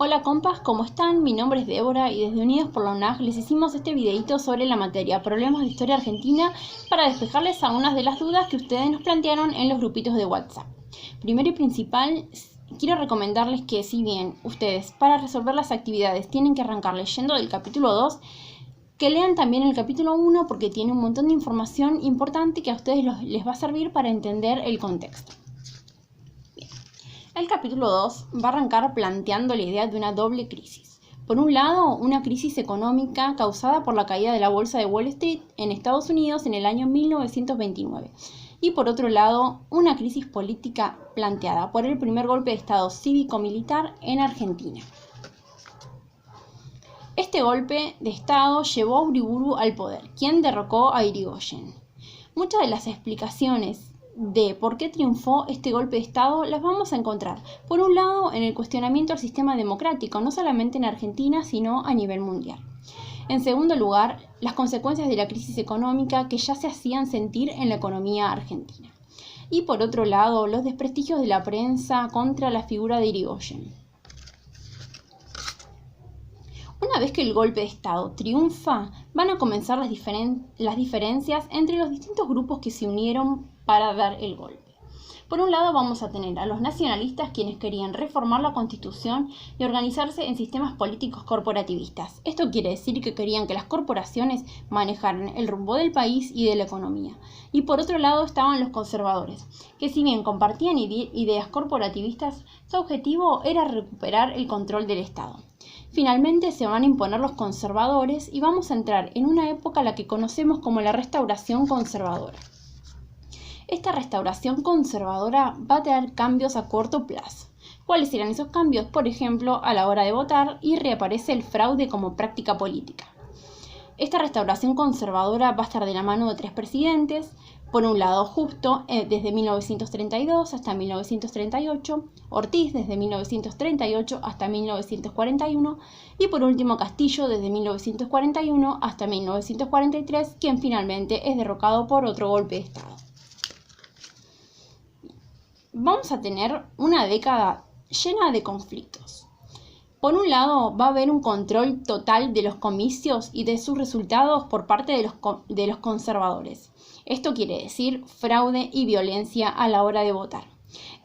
Hola compas, ¿cómo están? Mi nombre es Débora y desde Unidos por la UNAG les hicimos este videito sobre la materia Problemas de Historia Argentina para despejarles algunas de las dudas que ustedes nos plantearon en los grupitos de WhatsApp. Primero y principal, quiero recomendarles que si bien ustedes para resolver las actividades tienen que arrancar leyendo del capítulo 2, que lean también el capítulo 1 porque tiene un montón de información importante que a ustedes les va a servir para entender el contexto. El capítulo 2 va a arrancar planteando la idea de una doble crisis. Por un lado, una crisis económica causada por la caída de la bolsa de Wall Street en Estados Unidos en el año 1929. Y por otro lado, una crisis política planteada por el primer golpe de Estado cívico-militar en Argentina. Este golpe de Estado llevó a Uriburu al poder, quien derrocó a Irigoyen. Muchas de las explicaciones de por qué triunfó este golpe de Estado las vamos a encontrar, por un lado, en el cuestionamiento al sistema democrático, no solamente en Argentina, sino a nivel mundial. En segundo lugar, las consecuencias de la crisis económica que ya se hacían sentir en la economía argentina. Y por otro lado, los desprestigios de la prensa contra la figura de Irigoyen. Una vez que el golpe de Estado triunfa, van a comenzar las diferencias entre los distintos grupos que se unieron para dar el golpe. Por un lado vamos a tener a los nacionalistas, quienes querían reformar la Constitución y organizarse en sistemas políticos corporativistas. Esto quiere decir que querían que las corporaciones manejaran el rumbo del país y de la economía. Y por otro lado estaban los conservadores, que si bien compartían ideas corporativistas, su objetivo era recuperar el control del Estado. Finalmente se van a imponer los conservadores y vamos a entrar en una época a la que conocemos como la Restauración Conservadora. Esta restauración conservadora va a tener cambios a corto plazo. ¿Cuáles serán esos cambios? Por ejemplo, a la hora de votar y reaparece el fraude como práctica política. Esta restauración conservadora va a estar de la mano de tres presidentes. Por un lado, Justo, desde 1932 hasta 1938, Ortiz, desde 1938 hasta 1941, y por último, Castillo, desde 1941 hasta 1943, quien finalmente es derrocado por otro golpe de Estado. Vamos a tener una década llena de conflictos. Por un lado, va a haber un control total de los comicios y de sus resultados por parte de los conservadores. Esto quiere decir fraude y violencia a la hora de votar.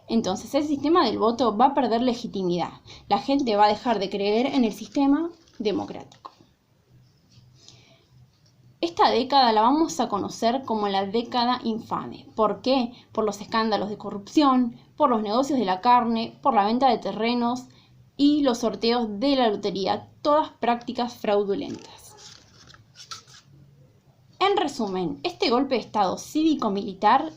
Entonces, el sistema del voto va a perder legitimidad. La gente va a dejar de creer en el sistema democrático. Esta década la vamos a conocer como la década infame. ¿Por qué? Por los escándalos de corrupción, por los negocios de la carne, por la venta de terrenos y los sorteos de la lotería, todas prácticas fraudulentas. En resumen, este golpe de Estado cívico-militar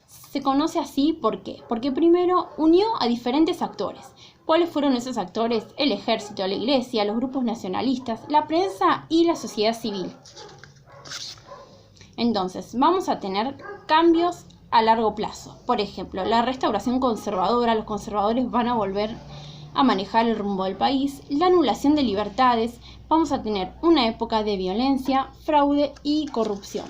se conoce así ¿por qué? Porque primero unió a diferentes actores. ¿Cuáles fueron esos actores? El ejército, la iglesia, los grupos nacionalistas, la prensa y la sociedad civil. Entonces, vamos a tener cambios a largo plazo. Por ejemplo, la restauración conservadora, los conservadores van a volver a manejar el rumbo del país, la anulación de libertades, vamos a tener una época de violencia, fraude y corrupción.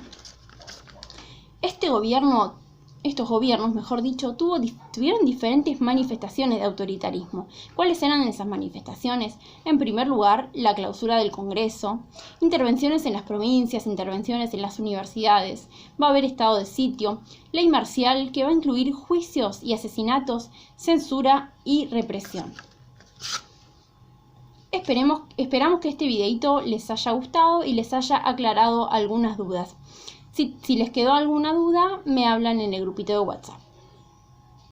Estos gobiernos, mejor dicho, tuvieron diferentes manifestaciones de autoritarismo. ¿Cuáles eran esas manifestaciones? En primer lugar, la clausura del Congreso, intervenciones en las provincias, intervenciones en las universidades, va a haber estado de sitio, ley marcial que va a incluir juicios y asesinatos, censura y represión. Esperamos que este videito les haya gustado y les haya aclarado algunas dudas. Si les quedó alguna duda, me hablan en el grupito de WhatsApp.